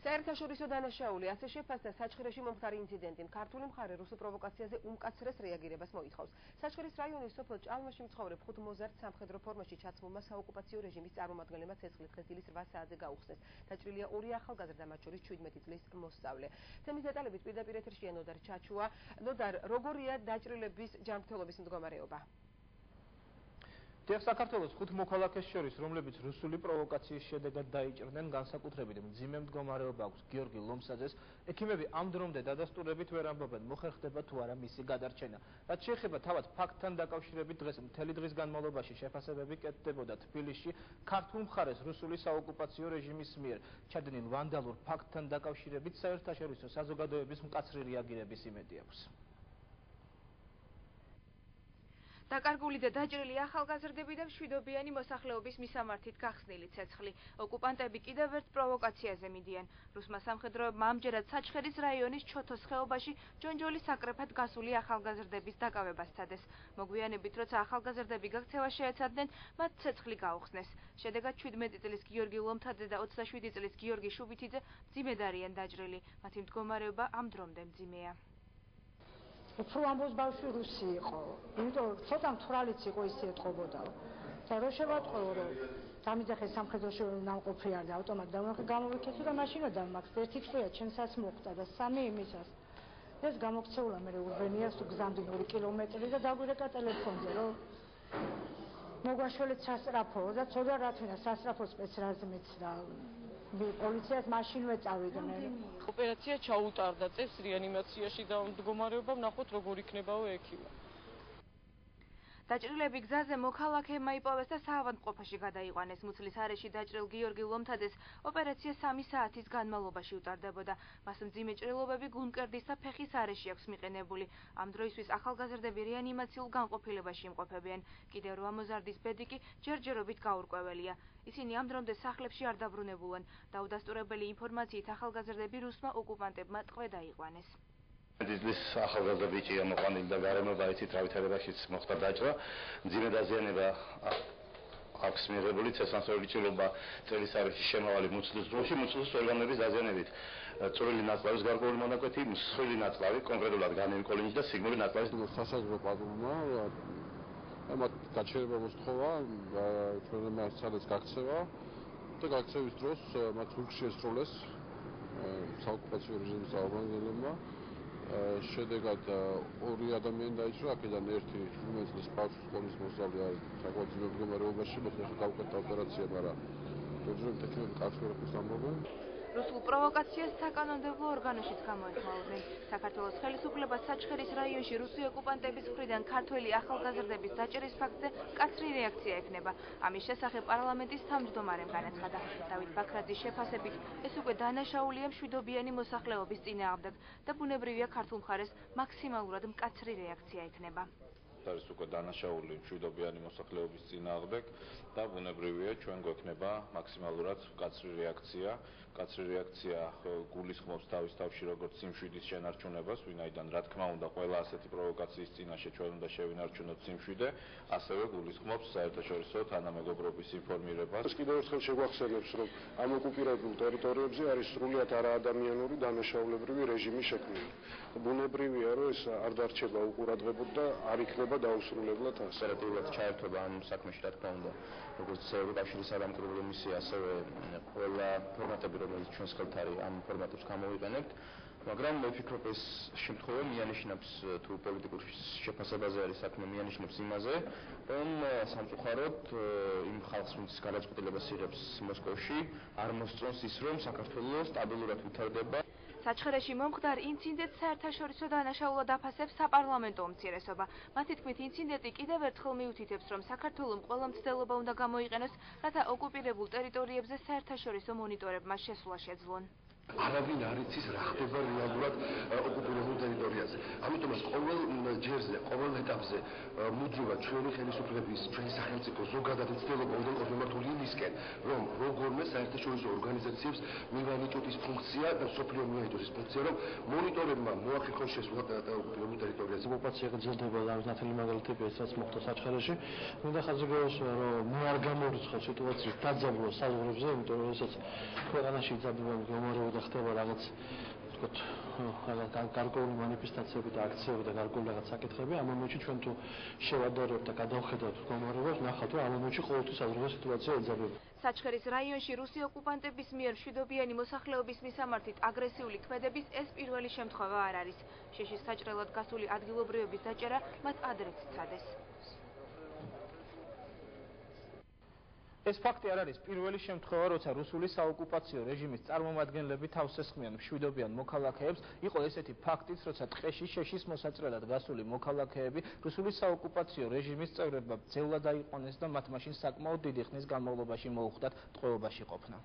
საერთაშორისო დანაშაული ასე შეფასდა საჩხერეში მომხდარი ინციდენტი. ქართული მხარე რუსულ პროვოკაციაზე უმკაცრეს რეაგირებას მოითხოვს. საჩხერის რაიონის სოფელ ჭალმაში მცხოვრებ 5 მოზარდ სამხედრო ფორმაში ჩაცმულმა საოკუპაციო რეჟიმის წარმომადგენლებმა ცეცხლი დღეს დილის 8 საათზე გაუხსნეს. დაჭრილია 2 ახალგაზრდა, მათ შორის 17 წლის მოსწავლე. თემის დეტალებით პირდაპირ ეთერშია ნოდარ ჩაჩუა. ნოდარ, როგორია დაჭრილების ჯანმრთელობის მდგომარეობა? საქართველოს 5 მოქალაქეს შორის, რომლებიც რუსული პროვოკაციის შედეგად დაიჭრნენ, განსაკუთრებით მძიმე მდგომარეობა აქვს გიორგი ლომსაძეს. ექიმები ამ დრომდე დადასტურებით ვერ ამბობენ, მოხერხდება თუ არა მისი გადარჩენა. რაც შეეხება თავად ფაქტთან დაკავშირებით, დღეს მთელი დღის განმავლობაში შეფასებები კეთდებოდა თბილისში ქართულ მხარეს რუსული საოკუპაციო რეჟიმის მიერ ჩადენილ ვანდალურ ფაქტთან დაკავშირებით საერთაშორისო საზოგადოების მკაცრი რეაგირების იმედი აქვს. დაკარგული და დაჭრილი ახალგაზრდები და მშვიდობიანი მოსახლეობის მისამართით გახსნილი ცეცხლი. ოკუპანტები კიდევ ერთ პროვოკაციაზე მიდიან. რუსმა სამხედროებმა ამჯერად საჩხერის რაიონის ჩოთოს ხეობაში ჯონჯოლის საკრეფად გასული ახალგაზრდების დაკავებას სცადეს. მოგვიანებით, როცა ახალგაზრდები გაქცევას შეეცადნენ, მათ ცეცხლი გაუხსნეს. შედეგად 17 წლის გიორგი ლომთაძე და 27 წლის გიორგი შუბითიძე მძიმედ არიან დაჭრილი. მათი მდგომარეობა ამ დრომდე მძიმეა. უფრო ამბობს ბავშვი რუსი იყო, იმიტომ რომ ცოტა მთვრალიც იყო ისე ეთყობოდაო. და რო შევატყო რომ დამიძახე სამხედროში ნამყოფი არ და ავტომატ გამოვიქეცო და მაშინოდა მაქვს ერთი წვია ჩემსაც მოხდა და 3 იმისას. ეს გამოქცეულა მე ურბენიას თუ გზამდინ 2 კილომეტრი და დაგვირეკა ტელეფონზე რომ მოგვაშველეთ სასწრაფო და ცოტა რა თქმა უნდა სასწრაფო სპეცრაზმით და პოლიციას მაშინვე წავიდნენ. ოპერაცია ჩაუტარდა წეს რეანიმაციაში და მდგომარეობა ვნახოთ როგორ იქნებაო ექიმი. დაჭრილები გზაზე მოქალაქეებმა იპოვეს და საავადმყოფოში გადაიყვანეს. მუცლის არეში დაჭრილ გიორგი ლომთაძეს ოპერაცია 3 საათის განმავლობაში უტარდებოდა. მას მძიმე ჭრილობები გულმკერდის და ფეხის არეში აქვს მიყენებული. ამ დროისთვის ახალგაზრდები რეანიმაციულ განყოფილებაში იმყოფებიან. კიდევ 8 მოზარდის ბედი კი ჯერჯერობით გაურკვეველია. ისინი ამ დრომდე სახლებში არ დაბრუნებულან. დაუდასტურებელი ინფორმაციით ახალგაზრდები რუსმა ოკუპანტებმა ტყვე დაიყვანეს. This ახალგაზრდა ბიჭია მოყვანილი და გარემოება იცით რა ვითარებაშიც მოხდა დაჭრა. მძიმე დაზიანება აქვს მიღებული ცეცხლსასროლი ჭრილობა წელის არეში შემავალი მუცლის დროში, მუცლის ორგანოების დაზიანებით. წვრილი ნაწლავის გარკვეული მონაკვეთი, მსხვილი ნაწლავი, კონკრეტულად განივი კოლინჯი და სიგნური ნაწლავის სასაზღვრო პატრონმა ამათ გაჩერება მოსთხოვა, ჩვენ მას სადაც გაქცევა და გაქცევის დროს მათ სულში ესროლეს საოკუპაციო რეჟიმის წარმომადგენლებმა. შედეგად 2 ადამიანი დაიჭრა, აქედან ერთი 18 წლის ბავშვი სკოლის მოსწავლე არის საკმაოდ ძიმე მდგომარეობაში, მოხდა გავუკეთა ოპერაცია, მაგრამ ჯერჯერობით ექიმები კარგს ვერ ამბობენ. რუსულ პროვოკაციას საკანონმდებლო ორგანოშიც გამოეხმაურნენ. საქართველოს ხელისუფლება საჩხერის რაიონში რუსი ოკუპანტების მხრიდან ქართველი ახალგაზრდების დაჭრის ფაქტზე მკაცრი რეაქცია ექნება. ამის შესახებ პარლამენტის თავმჯდომარემ განაცხადა. დავით ბაქრაძის შეფასებით, ეს უკვე დანაშაულია მშვიდობიანი მოსახლეობის წინააღმდეგ და ბუნებრივია ქართულ მხარეს მაქსიმალურად მკაცრი რეაქცია ექნება. არის უკვე დანაშაული მშვიდობიანი მოსახლეობის წინააღმდეგ და ბუნებრივია ჩვენ გვექნება მაქსიმალურად მკაცრი რეაქცია. მკაცრი რეაქცია გულისხმობს თავის თავში როგორც სიმშვიდის შენარჩუნებას, ვინაიდან რა თქმა უნდა ყველა ასეთი პროვოკაციის წინაშე ჩვენ უნდა შევინარჩუნოთ სიმშვიდე, ასევე გულისხმობს საერთაშორისო თანამეგობრობის ინფორმირებას. ეს კიდევ ერთხელ შეგვახსენებს, რომ ამ ოკუპირებულ ტერიტორიებზე არის სრულიად არაადამიანური დანაშაულებრივი რეჟიმი შექმნილი. ბუნებრივია, რომ ეს არ დარჩება უყურადღებოდ და არ იქნება დაუსრულებლად ოპერატიულად ჩაერთვება ამ საქმეში, რა თქმა უნდა, როგორც ევროკავშირის საგამოძიებო მისია, ასევე ყველა ფორმატები, რომელიც ჩვენს ხელთ არის, ამ ფორმატებს გამოვიყენებთ. მაგრამ მე ვფიქრობ, ეს შემთხვევა მიანიშნებს თუ პოლიტიკურ შეფასებაზე არის საქმე, მიანიშნებს იმაზე, რომ სამწუხაროდ იმ ხალხს, ვინც გადაწყვეტილებას იღებს მოსკოვში, არ მოსწონს ის, რომ საქართველოს სტაბილურად ვითარდება. საჩხერეში მომხდარ ინციდენტს საერთაშორისო დანაშაულად აფასებს საპარლამენტო უმცირესობა. მათი თქმით, ინციდენტი კიდევ ერთხელ მიუთითებს, რომ საქართველოს ყველა მცდელობა უნდა გამოიყენოს, რათა ოკუპირებულ ტერიტორიებზე საერთაშორისო მონიტორებმა შესვლა შეძლონ. არავინ არ იცის რა ხდება რეალურად ოკუპირებულ ტერიტორიაზე. ამიტომაც ყოველ ჯერზე, ყოველ ეტაპზე მუდმივად ჩვენი ხელისუფლების, ჩვენი სახელმწიფო ზოგადად მცდელობა უნდა იყოს მიმართული იმისკენ, რომ როგორმე საერთაშორისო ორგანიზაციებს მივანიჭოთ ის ფუნქცია და სოფლიო მივანიჭოთ ის ფუნქცია, რომ მონიტორებმა მოახერხონ შესვლა ოკუპირებულ ტერიტორიაზე. ოკუპაცია გრძელდება და ნათელი მაგალითები ესაც მოხდა საჩხერეში. მინდა ხაზი გაუსვა, რომ არ გამორიცხავს სიტუაციის დაძაბულოს საზღვრებზე, იმიტომ რომ ესაც ქვეყანაში იძაბება მდგომარეობა ხდება რაღაც ვთქვათ, გარკვეული მანიფესტაციები და აქციები და გარკვეული რაღაც საკითხები, ამ მომენტში ჩვენ თუ შევადარებთ და გადავხედავთ მდგომარეობას, ნახავთ, რომ ამ მომენტში ყოველთვის ადრე სიტუაცია ეძაბება. საჩხერის რაიონში რუსი ოკუპანტების მიერ მშვიდობიანი მოსახლეობის მისამართით აგრესიული ქმედების ეს პირველი შემთხვევა არ არის. შეშის საჭრელად გასული ადგილობრივების დაჭერა მათ ადრეც სცადეს. ეს ფაქტი არ არის პირველი შემთხვევა, როცა რუსული საოკუპაციო რეჟიმის წარმომადგენლები თავს ესხმიან მშვიდობიან მოქალაქეებს. იყო ესეთი ფაქტიც, როცა ტყეში შეშის მოსაწრელად გასული მოქალაქეები რუსული საოკუპაციო რეჟიმის წევრებმა ბრძელა დაიყვანეს და მათ მაშინ საკმაოდ დიდი ხნის განმავლობაში მოუხდათ ტყვეობაში ყოფნა.